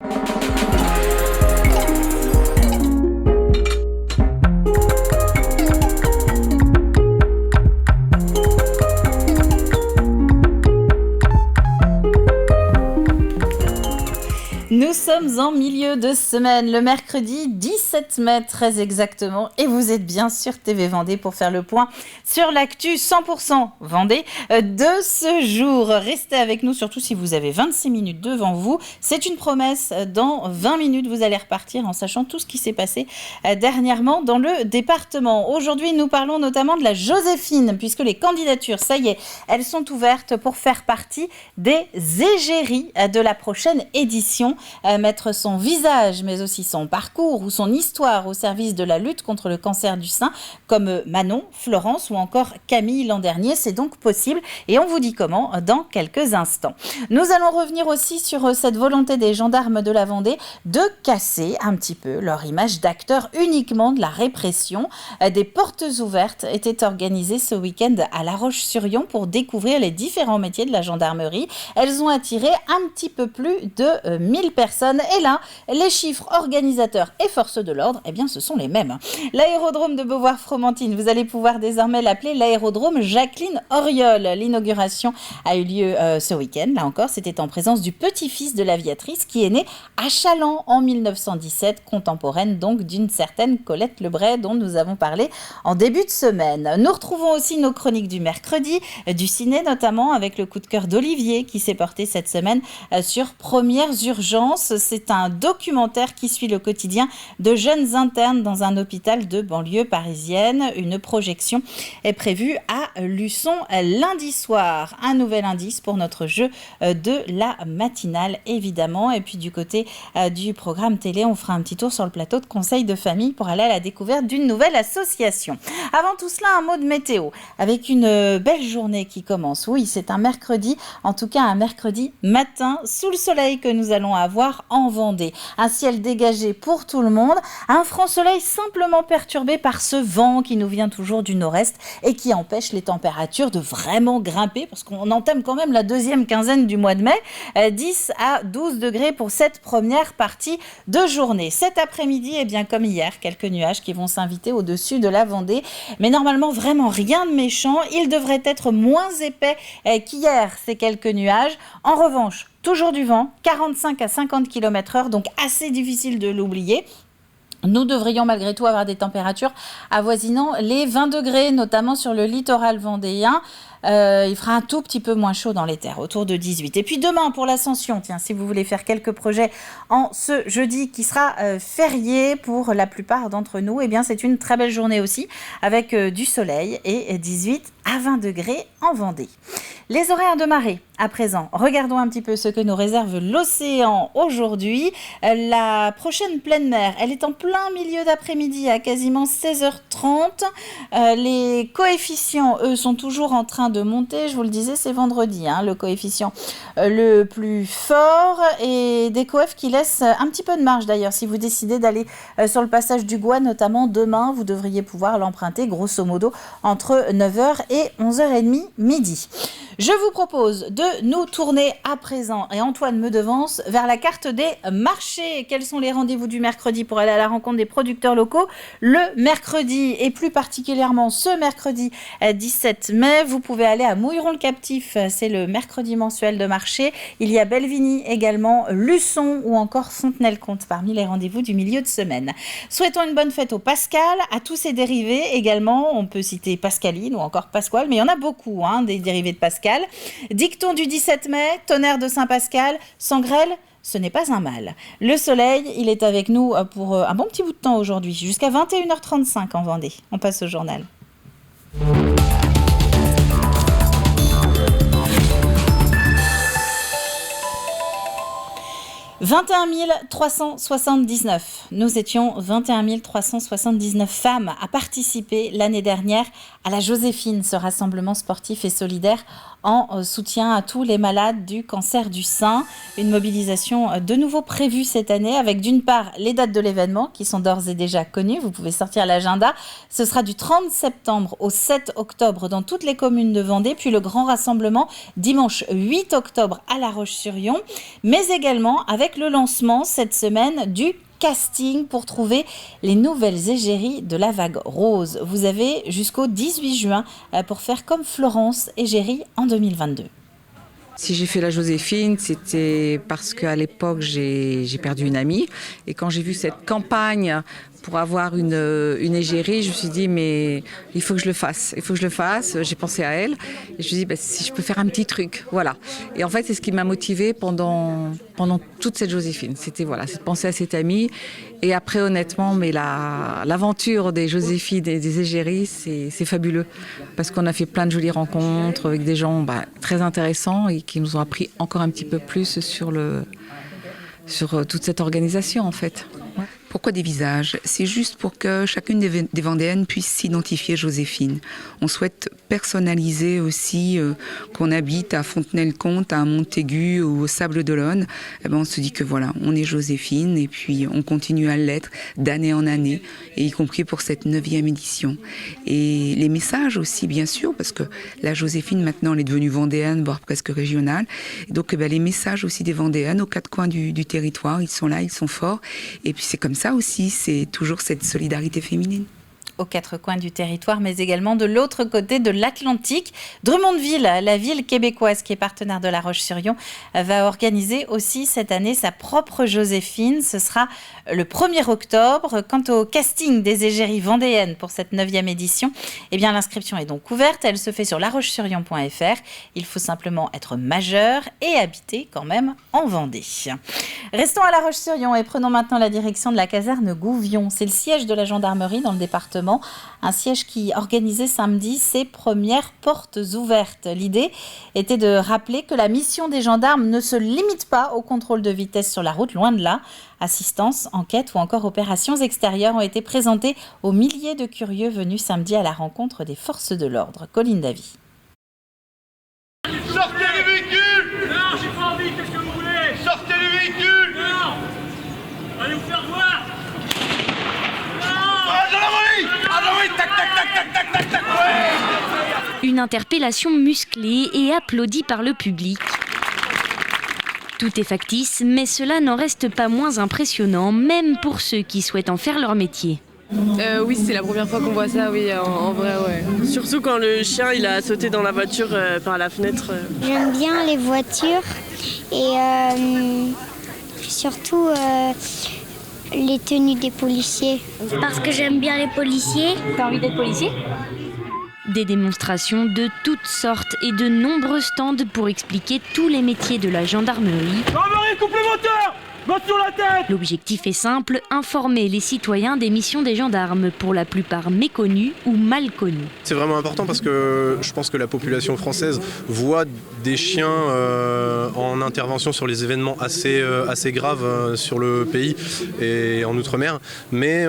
Nous sommes en milieu de semaine, le mercredi 17 mai très exactement, et vous êtes bien sur TV Vendée pour faire le point sur l'actu 100% Vendée de ce jour. Restez avec nous, surtout si vous avez 26 minutes devant vous. C'est une promesse, dans 20 minutes vous allez repartir en sachant tout ce qui s'est passé dernièrement dans le département. Aujourd'hui nous parlons notamment de la Joséphine, puisque les candidatures, ça y est, elles sont ouvertes pour faire partie des égéries de la prochaine édition. Mettre son visage, mais aussi son parcours ou son histoire au service de la lutte contre le cancer du sein, comme Manon, Florence ou encore Camille l'an dernier, c'est donc possible et on vous dit comment dans quelques instants. Nous allons revenir aussi sur cette volonté des gendarmes de la Vendée de casser un petit peu leur image d'acteurs uniquement de la répression. Des portes ouvertes étaient organisées ce week-end à La Roche-sur-Yon pour découvrir les différents métiers de la gendarmerie. Elles ont attiré un petit peu plus de 1000 personnes. Et là, les chiffres organisateurs et forces de l'ordre, eh bien, ce sont les mêmes. L'aérodrome de Beauvoir-Fromentine, vous allez pouvoir désormais l'appeler l'aérodrome Jacqueline Auriol. L'inauguration a eu lieu ce week-end. Là encore, c'était en présence du petit-fils de l'aviatrice qui est né à Chaland en 1917, contemporaine donc d'une certaine Colette Lebray dont nous avons parlé en début de semaine. Nous retrouvons aussi nos chroniques du mercredi, du ciné notamment, avec le coup de cœur d'Olivier qui s'est porté cette semaine sur Premières Urgences. C'est un documentaire qui suit le quotidien de jeunes internes dans un hôpital de banlieue parisienne. Une projection est prévue à Luçon lundi soir. Un nouvel indice pour notre jeu de la matinale, évidemment. Et puis du côté du programme télé, on fera un petit tour sur le plateau de conseil de famille pour aller à la découverte d'une nouvelle association. Avant tout cela, un mot de météo avec une belle journée qui commence. Oui, c'est un mercredi, en tout cas un mercredi matin sous le soleil que nous allons avoir en Vendée. Un ciel dégagé pour tout le monde, un franc soleil simplement perturbé par ce vent qui nous vient toujours du nord-est et qui empêche les températures de vraiment grimper parce qu'on entame quand même la deuxième quinzaine du mois de mai, 10 à 12 degrés pour cette première partie de journée. Cet après-midi, eh bien comme hier, quelques nuages qui vont s'inviter au-dessus de la Vendée, mais normalement vraiment rien de méchant. Ils devraient être moins épais qu'hier, ces quelques nuages. En revanche, toujours du vent, 45 à 50 km/h, donc assez difficile de l'oublier. Nous devrions malgré tout avoir des températures avoisinant les 20 degrés, notamment sur le littoral vendéen. Il fera un tout petit peu moins chaud dans les terres, autour de 18. Et puis demain pour l'Ascension, tiens, si vous voulez faire quelques projets en ce jeudi qui sera férié pour la plupart d'entre nous, eh bien c'est une très belle journée aussi avec du soleil et 18 à 20 degrés en Vendée. Les horaires de marée à présent. Regardons un petit peu ce que nous réserve l'océan aujourd'hui. La prochaine pleine mer, elle est en plein milieu d'après-midi à quasiment 16h30. Les coefficients, eux, sont toujours en train de monter. Je vous le disais, c'est vendredi, le coefficient le plus fort et des coefs qui laissent un petit peu de marge d'ailleurs. Si vous décidez d'aller sur le passage du Gois, notamment demain, vous devriez pouvoir l'emprunter grosso modo entre 9h et 11h30 midi. Je vous propose de nous tourner à présent, et Antoine me devance, vers la carte des marchés. Quels sont les rendez-vous du mercredi pour aller à la rencontre des producteurs locaux le mercredi, et plus particulièrement ce mercredi 17 mai, vous pouvez aller à Mouilleron-le-Captif, c'est le mercredi mensuel de marché. Il y a Belvigny également, Luçon ou encore Fontenay-le-Comte parmi les rendez-vous du milieu de semaine. Souhaitons une bonne fête au Pascal, à tous ses dérivés également. On peut citer Pascaline ou encore Pasquale, mais il y en a beaucoup, des dérivés de Pascal. Dicton du 17 mai, tonnerre de Saint-Pascal, sans grêle, ce n'est pas un mal. Le soleil, il est avec nous pour un bon petit bout de temps aujourd'hui, jusqu'à 21h35 en Vendée. On passe au journal. 21 379. Nous étions 21 379 femmes à participer l'année dernière à la Joséphine, ce rassemblement sportif et solidaire en soutien à tous les malades du cancer du sein. Une mobilisation de nouveau prévue cette année avec d'une part les dates de l'événement qui sont d'ores et déjà connues. Vous pouvez sortir l'agenda. Ce sera du 30 septembre au 7 octobre dans toutes les communes de Vendée, puis le grand rassemblement dimanche 8 octobre à La Roche-sur-Yon, mais également avec le lancement cette semaine du casting pour trouver les nouvelles égéries de la vague rose. Vous avez jusqu'au 18 juin pour faire comme Florence, égérie en 2022. Si j'ai fait la Joséphine, c'était parce qu'à l'époque, j'ai perdu une amie. Et quand j'ai vu cette campagne pour avoir une égérie, je me suis dit, mais il faut que je le fasse. Il faut que je le fasse. J'ai pensé à elle. Et je me suis dit, si je peux faire un petit truc. Voilà. Et en fait, c'est ce qui m'a motivée pendant toute cette Joséphine. C'était c'est de penser à cette amie. Et après, honnêtement, mais l'aventure des Joséphines et des égéries, c'est fabuleux. Parce qu'on a fait plein de jolies rencontres avec des gens très intéressants et qui nous ont appris encore un petit peu plus sur toute cette organisation, en fait. Ouais. Pourquoi des visages ? C'est juste pour que chacune des Vendéennes puisse s'identifier Joséphine. On souhaite personnaliser aussi qu'on habite à Fontenay-le-Comte, à Montaigu ou au Sable d'Olonne. On se dit que on est Joséphine et puis on continue à l'être d'année en année, et y compris pour cette 9e édition. Et les messages aussi, bien sûr, parce que la Joséphine maintenant elle est devenue vendéenne, voire presque régionale. Et donc les messages aussi des Vendéennes aux quatre coins du territoire, ils sont là, ils sont forts. Et puis c'est comme ça aussi, c'est toujours cette solidarité féminine. Aux quatre coins du territoire, mais également de l'autre côté de l'Atlantique. Drummondville, la ville québécoise qui est partenaire de La Roche-sur-Yon, va organiser aussi cette année sa propre Joséphine. Ce sera le 1er octobre. Quant au casting des égéries vendéennes pour cette 9e édition, l'inscription est donc ouverte. Elle se fait sur larochesuryon.fr. Il faut simplement être majeur et habiter quand même en Vendée. Restons à La Roche-sur-Yon et prenons maintenant la direction de la caserne Gouvion. C'est le siège de la gendarmerie dans le département. Un siège qui organisait samedi ses premières portes ouvertes. L'idée était de rappeler que la mission des gendarmes ne se limite pas au contrôle de vitesse sur la route, loin de là. Assistance, enquête ou encore opérations extérieures ont été présentées aux milliers de curieux venus samedi à la rencontre des forces de l'ordre. Colline Davy. Sortez les véhicules! Non, j'ai pas envie, qu'est-ce que vous voulez? Sortez les véhicules! Non! Allez vous faire voir! Tac, tac, tac, tac, tac, tac, tac, ouais. Une interpellation musclée et applaudie par le public. Tout est factice, mais cela n'en reste pas moins impressionnant, même pour ceux qui souhaitent en faire leur métier. Oui, c'est la première fois qu'on voit ça, oui, en vrai, ouais. Surtout quand le chien, il a sauté dans la voiture par la fenêtre. J'aime bien les voitures et surtout les tenues des policiers. Parce que j'aime bien les policiers. T'as envie d'être policier ? Des démonstrations de toutes sortes et de nombreux stands pour expliquer tous les métiers de la gendarmerie. Gendarmerie, coupe le moteur! Botte sur la tête! L'objectif est simple, informer les citoyens des missions des gendarmes, pour la plupart méconnues ou mal connues. C'est vraiment important parce que je pense que la population française voit des chiens en intervention sur les événements assez graves sur le pays et en Outre-mer. Mais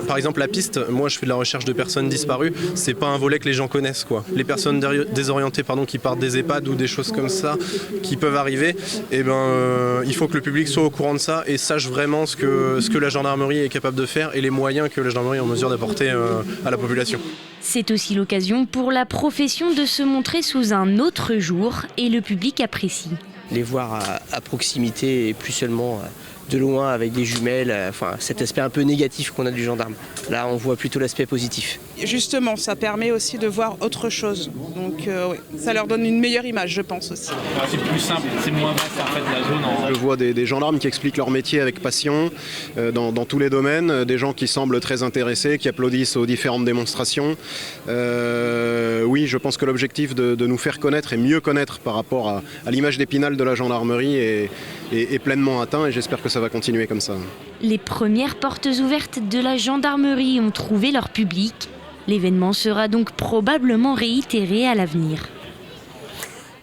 par exemple la piste, moi je fais de la recherche de personnes disparues, c'est pas un volet que les gens connaissent, quoi. Les personnes désorientées qui partent des EHPAD ou des choses comme ça qui peuvent arriver, il faut que le public soit au courant de ça et sache vraiment ce que la gendarmerie est capable de faire et les moyens que la gendarmerie est en mesure d'apporter à la population. C'est aussi l'occasion pour la profession de se montrer sous un autre jour et le public apprécie. Les voir à proximité et plus seulement de loin avec des jumelles, cet aspect un peu négatif qu'on a du gendarme. Là, on voit plutôt l'aspect positif. Justement, ça permet aussi de voir autre chose. Donc, ça leur donne une meilleure image, je pense aussi. C'est plus simple, c'est moins vaste en fait la zone. Je vois des gendarmes qui expliquent leur métier avec passion dans tous les domaines, des gens qui semblent très intéressés, qui applaudissent aux différentes démonstrations. Oui, je pense que l'objectif de nous faire connaître et mieux connaître par rapport à l'image d'Épinal de la gendarmerie est pleinement atteint et j'espère que ça va continuer comme ça. Les premières portes ouvertes de la gendarmerie ont trouvé leur public. L'événement sera donc probablement réitéré à l'avenir.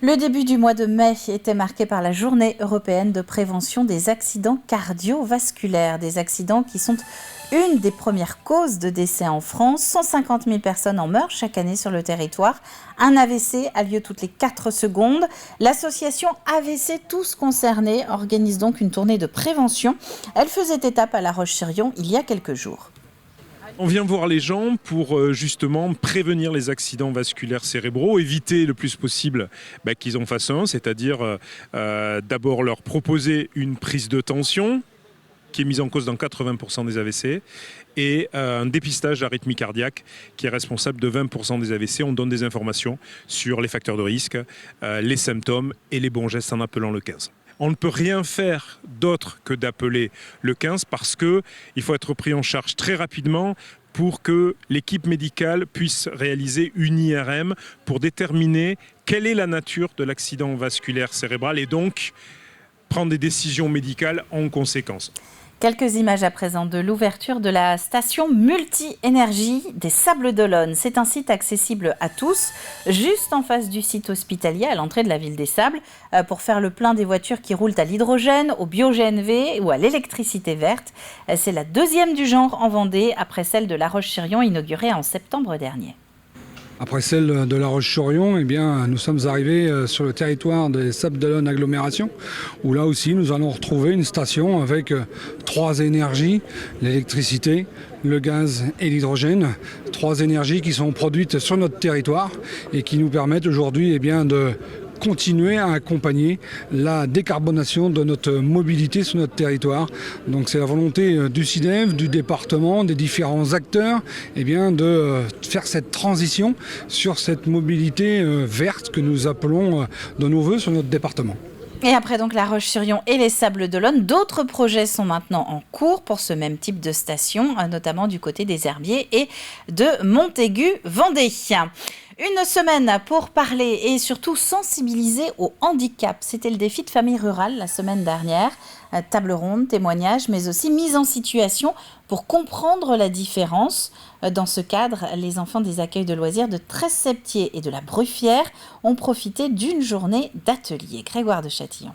Le début du mois de mai était marqué par la journée européenne de prévention des accidents cardiovasculaires, des accidents qui sont une des premières causes de décès en France. 150 000 personnes en meurent chaque année sur le territoire. Un AVC a lieu toutes les 4 secondes. L'association AVC Tous Concernés organise donc une tournée de prévention. Elle faisait étape à La Roche-sur-Yon il y a quelques jours. On vient voir les gens pour justement prévenir les accidents vasculaires cérébraux, éviter le plus possible qu'ils en fassent un, c'est-à-dire d'abord leur proposer une prise de tension qui est mise en cause dans 80% des AVC et un dépistage d'arythmie cardiaque qui est responsable de 20% des AVC. On donne des informations sur les facteurs de risque, les symptômes et les bons gestes en appelant le 15. On ne peut rien faire d'autre que d'appeler le 15 parce qu'il faut être pris en charge très rapidement pour que l'équipe médicale puisse réaliser une IRM pour déterminer quelle est la nature de l'accident vasculaire cérébral et donc prendre des décisions médicales en conséquence. Quelques images à présent de l'ouverture de la station multi-énergie des Sables d'Olonne. C'est un site accessible à tous, juste en face du site hospitalier à l'entrée de la ville des Sables, pour faire le plein des voitures qui roulent à l'hydrogène, au bio-GNV ou à l'électricité verte. C'est la deuxième du genre en Vendée, après celle de La Roche-sur-Yon inaugurée en septembre dernier. Après celle de La Roche-sur-Yon, nous sommes arrivés sur le territoire des Sables d'Olonne agglomération, où là aussi nous allons retrouver une station avec 3 énergies, l'électricité, le gaz et l'hydrogène, 3 énergies qui sont produites sur notre territoire et qui nous permettent aujourd'hui de continuer à accompagner la décarbonation de notre mobilité sur notre territoire. Donc c'est la volonté du SIDEF, du département, des différents acteurs de faire cette transition sur cette mobilité verte que nous appelons de nos voeux sur notre département. Et après donc La Roche-sur-Yon et les Sables d'Olonne, d'autres projets sont maintenant en cours pour ce même type de station, notamment du côté des Herbiers et de Montaigu-Vendée. Une semaine pour parler et surtout sensibiliser au handicap. C'était le défi de Famille Rurale la semaine dernière. Table ronde, témoignages, mais aussi mise en situation pour comprendre la différence. Dans ce cadre, les enfants des accueils de loisirs de Tresse-Septier et de la Bruffière ont profité d'une journée d'atelier. Grégoire de Châtillon.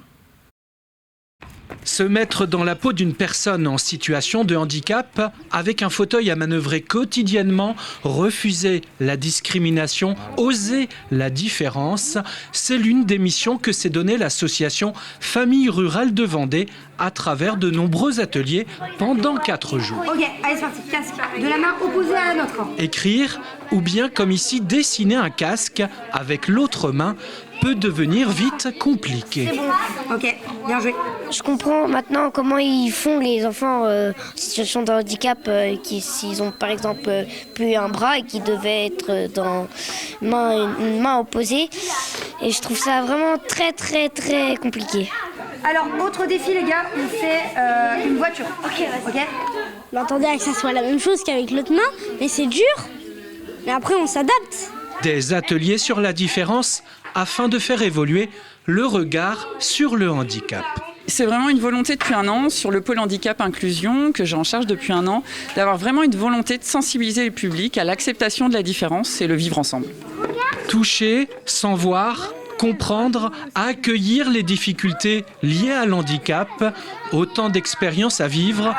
Se mettre dans la peau d'une personne en situation de handicap, avec un fauteuil à manœuvrer quotidiennement, refuser la discrimination, oser la différence, c'est l'une des missions que s'est donnée l'association Famille Rurale de Vendée à travers de nombreux ateliers pendant 4 jours. Ok, allez c'est parti, casque de la main opposée à la nôtre. Écrire ou bien comme ici dessiner un casque avec l'autre main peut devenir vite compliqué. C'est bon, ok, bien joué. Je comprends maintenant comment ils font les enfants en situation de handicap s'ils ont par exemple plus un bras et qui devaient être dans une main opposée. Et je trouve ça vraiment très très très compliqué. Alors, autre défi les gars, on fait une voiture. Ok, vas-y. Okay. On attendait que ça soit la même chose qu'avec l'autre main, mais c'est dur. Mais après on s'adapte. Des ateliers sur la différence afin de faire évoluer le regard sur le handicap. C'est vraiment une volonté depuis 1 an sur le pôle handicap inclusion que j'ai en charge depuis 1 an, d'avoir vraiment une volonté de sensibiliser le public à l'acceptation de la différence et le vivre ensemble. Toucher, sans voir, comprendre, accueillir les difficultés liées à l'handicap, autant d'expériences à vivre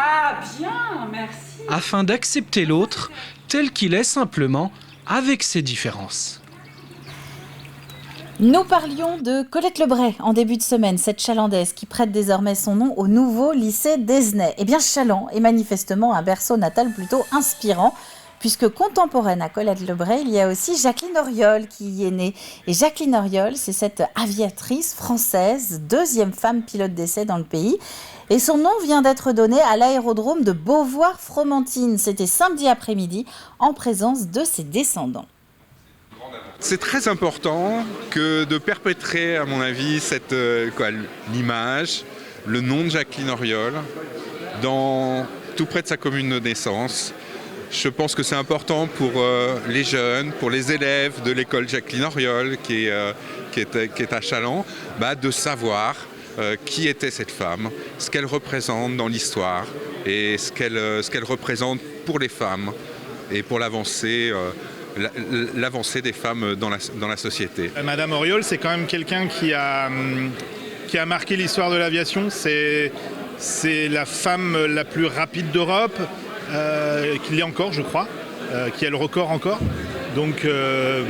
afin d'accepter l'autre tel qu'il est simplement avec ses différences. Nous parlions de Colette Lebray en début de semaine, cette Chalandaise qui prête désormais son nom au nouveau lycée d'Esnay. Eh bien, Chaland est manifestement un berceau natal plutôt inspirant, puisque contemporaine à Colette Lebray, il y a aussi Jacqueline Auriol qui y est née. Et Jacqueline Auriol, c'est cette aviatrice française, 2e femme pilote d'essai dans le pays. Et son nom vient d'être donné à l'aérodrome de Beauvoir-Fromentine. C'était samedi après-midi, en présence de ses descendants. C'est très important que de perpétrer, à mon avis, l'image, le nom de Jacqueline Auriol, tout près de sa commune de naissance. Je pense que c'est important pour les jeunes, pour les élèves de l'école Jacqueline Auriol, qui est à Chaland, de savoir qui était cette femme, ce qu'elle représente dans l'histoire et ce qu'elle représente pour les femmes et pour l'avancée l'avancée des femmes dans la société. Madame Auriol, c'est quand même quelqu'un qui a marqué l'histoire de l'aviation. C'est la femme la plus rapide d'Europe, qu'il y a encore, je crois, qui a le record encore. Donc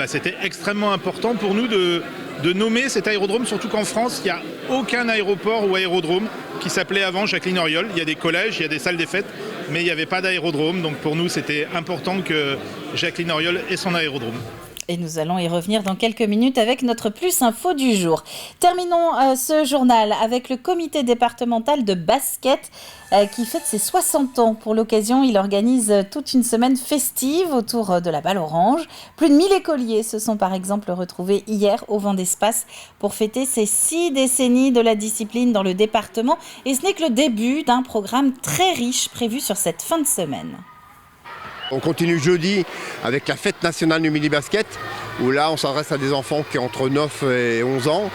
c'était extrêmement important pour nous de nommer cet aérodrome, surtout qu'en France, il n'y a aucun aéroport ou aérodrome qui s'appelait avant Jacqueline Auriol. Il y a des collèges, il y a des salles des fêtes, mais il n'y avait pas d'aérodrome. Donc pour nous, c'était important que Jacqueline Auriol ait son aérodrome. Et nous allons y revenir dans quelques minutes avec notre Plus Info du jour. Terminons ce journal avec le comité départemental de basket qui fête ses 60 ans. Pour l'occasion, il organise toute une semaine festive autour de la balle orange. Plus de 1000 écoliers se sont par exemple retrouvés hier au Vendespace pour fêter ces 6 décennies de la discipline dans le département. Et ce n'est que le début d'un programme très riche prévu sur cette fin de semaine. On continue jeudi avec la fête nationale du mini-basket, où là on s'adresse à des enfants qui ont entre 9 et 11 ans,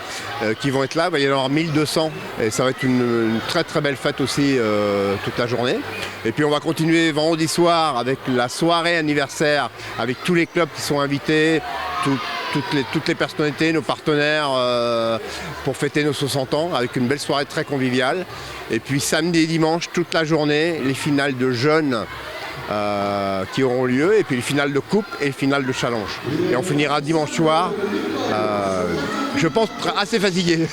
qui vont être là. Il va y en avoir 1200 et ça va être une très très belle fête aussi toute la journée. Et puis on va continuer vendredi soir avec la soirée anniversaire, avec tous les clubs qui sont invités, toutes les personnalités, nos partenaires pour fêter nos 60 ans, avec une belle soirée très conviviale. Et puis samedi et dimanche, toute la journée, les finales de jeunes qui auront lieu, et puis le final de coupe et le final de challenge. Et on finira dimanche soir, je pense assez fatigué.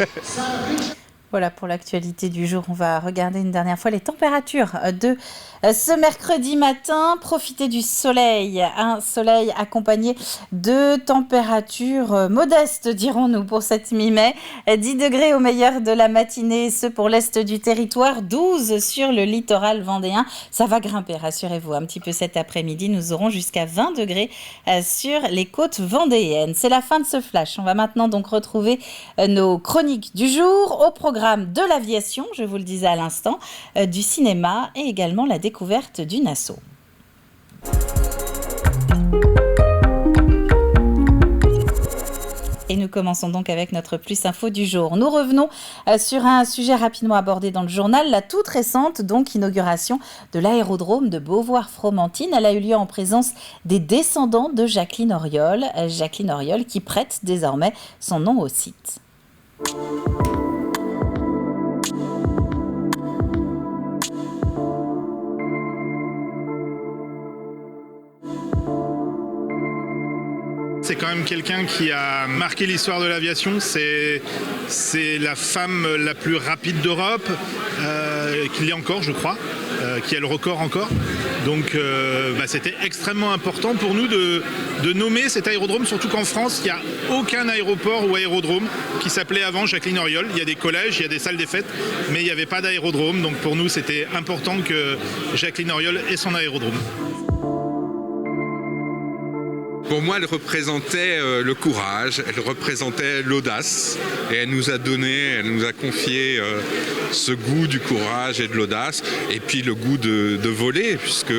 Voilà pour l'actualité du jour. On va regarder une dernière fois les températures de ce mercredi matin. Profitez du soleil, un soleil accompagné de températures modestes, dirons-nous, pour cette mi-mai. 10 degrés au meilleur de la matinée, ce pour l'est du territoire, 12 sur le littoral vendéen. Ça va grimper, rassurez-vous, un petit peu cet après-midi. Nous aurons jusqu'à 20 degrés sur les côtes vendéennes. C'est la fin de ce flash. On va maintenant donc retrouver nos chroniques du jour au programme de l'aviation, je vous le disais à l'instant, du cinéma et également la découverte d'une asso. Et nous commençons donc avec notre Plus Info du jour. Nous revenons sur un sujet rapidement abordé dans le journal, la toute récente donc inauguration de l'aérodrome de Beauvoir-Fromentine. Elle a eu lieu en présence des descendants de Jacqueline Auriol qui prête désormais son nom au site. C'est quand même quelqu'un qui a marqué l'histoire de l'aviation. C'est la femme la plus rapide d'Europe, qu'il y a encore, je crois, qui a le record encore. Donc c'était extrêmement important pour nous de nommer cet aérodrome, surtout qu'en France, il n'y a aucun aéroport ou aérodrome qui s'appelait avant Jacqueline Auriol. Il y a des collèges, il y a des salles des fêtes, mais il n'y avait pas d'aérodrome. Donc pour nous, c'était important que Jacqueline Auriol ait son aérodrome. Pour moi, elle représentait le courage, elle représentait l'audace et elle nous a confié ce goût du courage et de l'audace et puis le goût de voler puisque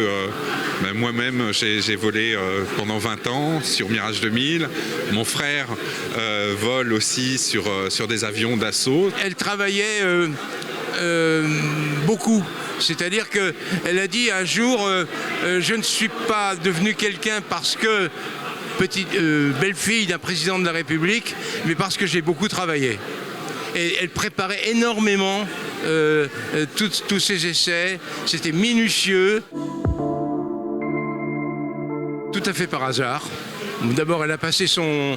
moi-même j'ai volé pendant 20 ans sur Mirage 2000. Mon frère vole aussi sur des avions d'assaut. Elle travaillait beaucoup. C'est-à-dire qu'elle a dit un jour je ne suis pas devenue quelqu'un parce que belle-fille d'un président de la République, mais parce que j'ai beaucoup travaillé. Et elle préparait énormément tous ses essais, c'était minutieux. Tout à fait par hasard. D'abord, elle a passé son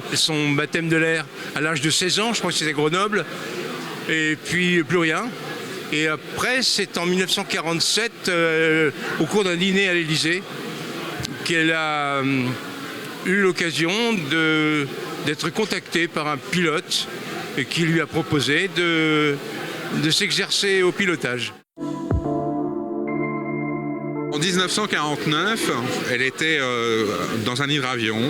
baptême de l'air à l'âge de 16 ans, je crois que c'était Grenoble, et puis plus rien. Et après, c'est en 1947, au cours d'un dîner à l'Élysée, qu'elle a eu l'occasion d'être contactée par un pilote qui lui a proposé de s'exercer au pilotage. En 1949, elle était dans un hydravion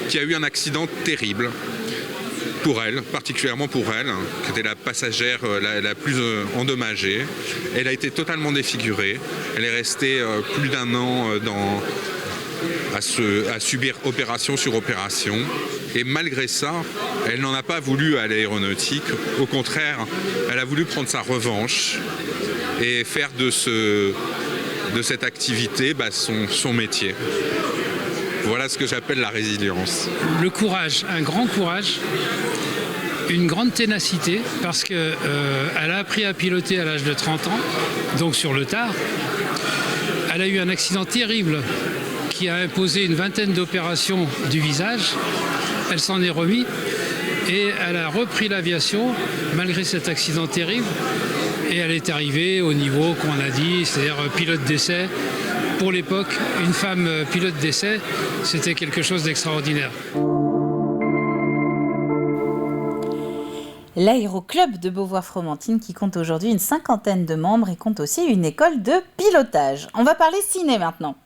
qui a eu un accident terrible. Pour elle, particulièrement pour elle, qui était la passagère la plus endommagée. Elle a été totalement défigurée. Elle est restée plus d'1 an à subir opération sur opération. Et malgré ça, elle n'en a pas voulu à l'aéronautique. Au contraire, elle a voulu prendre sa revanche et faire de cette activité son métier. Voilà ce que j'appelle la résilience. Le courage, un grand courage, une grande ténacité, parce qu'elle a appris à piloter à l'âge de 30 ans, donc sur le tard. Elle a eu un accident terrible qui a imposé une vingtaine d'opérations du visage. Elle s'en est remise et elle a repris l'aviation malgré cet accident terrible. Et elle est arrivée au niveau qu'on a dit, c'est-à-dire pilote d'essai. Pour l'époque, une femme pilote d'essai, c'était quelque chose d'extraordinaire. L'aéroclub de Beauvoir-Fromentine qui compte aujourd'hui une 50aine de membres et compte aussi une école de pilotage. On va parler ciné maintenant.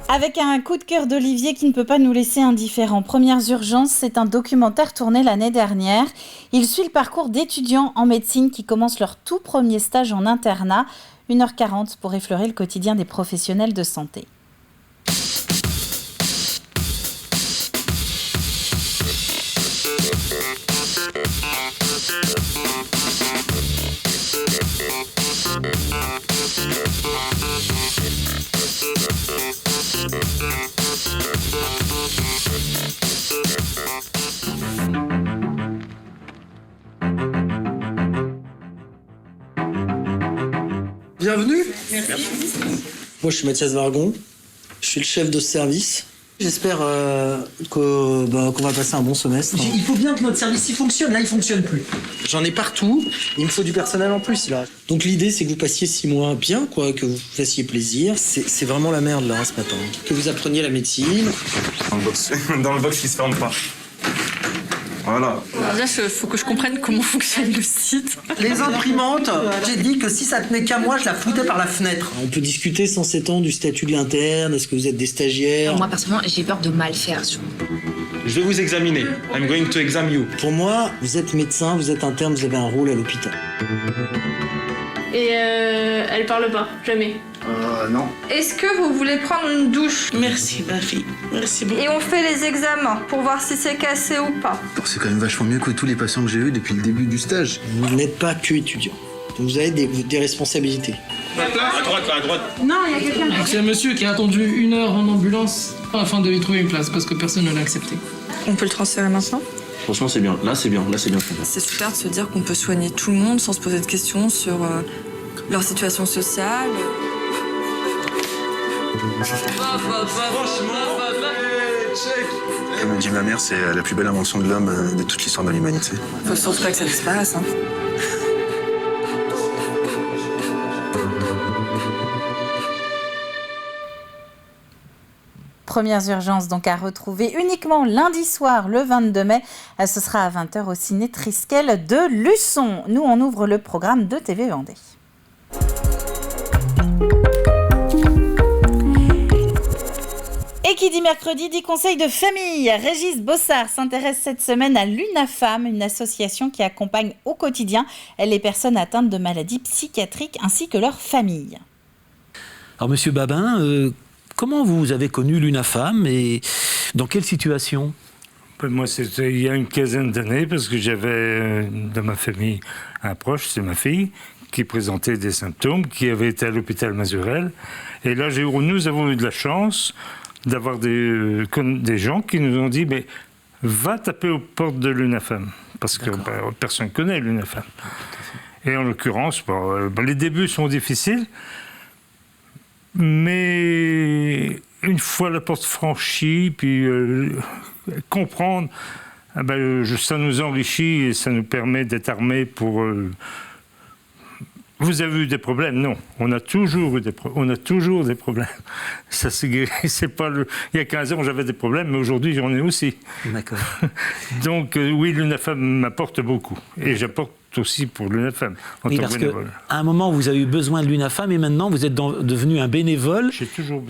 Avec un coup de cœur d'Olivier qui ne peut pas nous laisser indifférents. Premières urgences, c'est un documentaire tourné l'année dernière. Il suit le parcours d'étudiants en médecine qui commencent leur tout premier stage en internat. 1h40 pour effleurer le quotidien des professionnels de santé. Bienvenue. Merci. Moi, je suis Mathias Vargon. Je suis le chef de service. J'espère qu'on va passer un bon semestre. Il faut bien que notre service il fonctionne. Là, il fonctionne plus. J'en ai partout. Il me faut du personnel en plus, là. Donc, l'idée, c'est que vous passiez 6 mois bien, quoi, que vous fassiez plaisir. C'est vraiment la merde, là, ce matin. Que vous appreniez la médecine. Dans le box qui se ferme pas. Voilà. Déjà, il faut que je comprenne comment fonctionne le site. Les imprimantes, j'ai dit que si ça tenait qu'à moi, je la foutais par la fenêtre. On peut discuter sans s'étendre du statut de l'interne. Est-ce que vous êtes des stagiaires? Moi, personnellement, j'ai peur de mal faire. Je vais vous examiner. I'm going to examine you. Pour moi, vous êtes médecin, vous êtes interne, vous avez un rôle à l'hôpital. Et elle parle pas, jamais. Non. Est-ce que vous voulez prendre une douche? Merci, ma fille. Merci beaucoup. Et on fait les examens pour voir si c'est cassé ou pas. C'est quand même vachement mieux que tous les patients que j'ai eus depuis le début du stage. Vous n'êtes pas que étudiant. Vous avez des responsabilités. À droite, à droite. Non, il y a quelqu'un. C'est un monsieur qui a attendu 1 heure en ambulance afin de lui trouver une place parce que personne ne l'a accepté. On peut le transférer maintenant? Franchement, c'est bien. Là, c'est bien. Là, c'est bien. C'est super de se dire qu'on peut soigner tout le monde sans se poser de questions sur leur situation sociale. Comme me dit ma mère, c'est la plus belle invention de l'homme de toute l'histoire de l'humanité. Faut surtout pas que ça disparaisse. Premières urgences donc à retrouver uniquement lundi soir, le 22 mai. Ce sera à 20h au ciné Triskel de Luçon. Nous, on ouvre le programme de TV Vendée. Et qui dit mercredi dit conseil de famille. Régis Bossard s'intéresse cette semaine à l'UNAFAM, une association qui accompagne au quotidien les personnes atteintes de maladies psychiatriques ainsi que leurs familles. Alors Monsieur Babin, comment vous avez connu l'UNAFAM et dans quelle situation ? Moi, c'était il y a une quinzaine d'années parce que j'avais dans ma famille un proche, c'est ma fille, qui présentait des symptômes, qui avait été à l'hôpital Mazurel. Et là, nous avons eu de la chance d'avoir des gens qui nous ont dit mais va taper aux portes de l'UNAFAM parce que personne ne connaît l'UNAFAM. Et en l'occurrence, les débuts sont difficiles, mais une fois la porte franchie, puis comprendre, ça nous enrichit et ça nous permet d'être armés pour... Vous avez eu des problèmes? Non, on a toujours des problèmes. Ça s'est guéri. Il y a 15 ans, j'avais des problèmes, mais aujourd'hui, j'en ai aussi. D'accord. Donc, oui, l'UNAFAM m'apporte beaucoup. Et j'apporte aussi pour l'UNAFAM en tant que bénévole. À un moment, vous avez eu besoin de l'UNAFAM et maintenant, vous êtes devenu un bénévole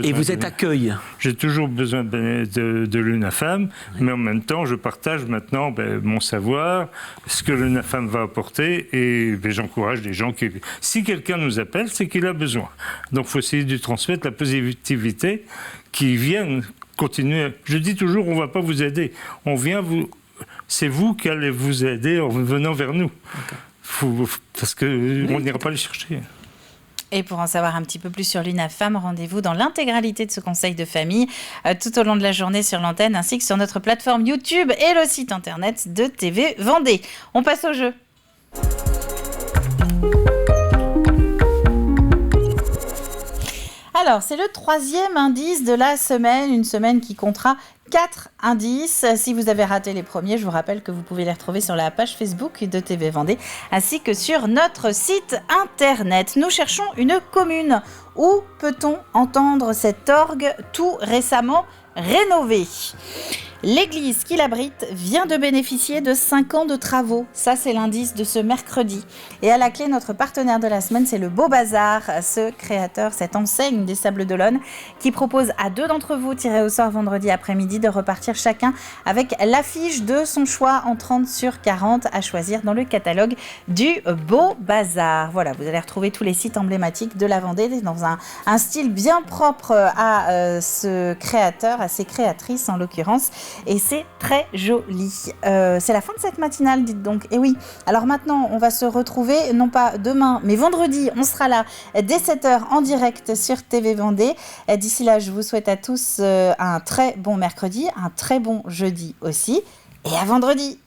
et vous êtes accueil. J'ai toujours besoin de l'UNAFAM, mais en même temps, je partage maintenant mon savoir, ce que l'UNAFAM va apporter et j'encourage les gens qui... Si quelqu'un nous appelle, c'est qu'il a besoin. Donc, il faut essayer de transmettre la positivité qui vienne continuer. Je dis toujours, on ne va pas vous aider. On vient vous... C'est vous qui allez vous aider en venant vers nous. Parce qu'on n'ira pas les chercher. Et pour en savoir un petit peu plus sur l'UNAFAM, rendez-vous dans l'intégralité de ce conseil de famille tout au long de la journée sur l'antenne ainsi que sur notre plateforme YouTube et le site internet de TV Vendée. On passe au jeu. Alors, c'est le 3e indice de la semaine, une semaine qui comptera 4 indices. Si vous avez raté les premiers, je vous rappelle que vous pouvez les retrouver sur la page Facebook de TV Vendée ainsi que sur notre site internet. Nous cherchons une commune. Où peut-on entendre cet orgue tout récemment rénové ? L'église qui l'abrite vient de bénéficier de 5 ans de travaux. Ça, c'est l'indice de ce mercredi. Et à la clé, notre partenaire de la semaine, c'est le Beau Bazar, ce créateur, cette enseigne des Sables d'Olonne, qui propose à 2 d'entre vous, tirés au sort vendredi après-midi, de repartir chacun avec l'affiche de son choix en 30 sur 40 à choisir dans le catalogue du Beau Bazar. Voilà, vous allez retrouver tous les sites emblématiques de la Vendée dans un style bien propre à ce créateur, à ses créatrices en l'occurrence. Et c'est très joli. C'est la fin de cette matinale, dites donc. Et oui, alors maintenant, on va se retrouver, non pas demain, mais vendredi. On sera là dès 7h en direct sur TV Vendée. D'ici là, je vous souhaite à tous un très bon mercredi, un très bon jeudi aussi. Et à vendredi.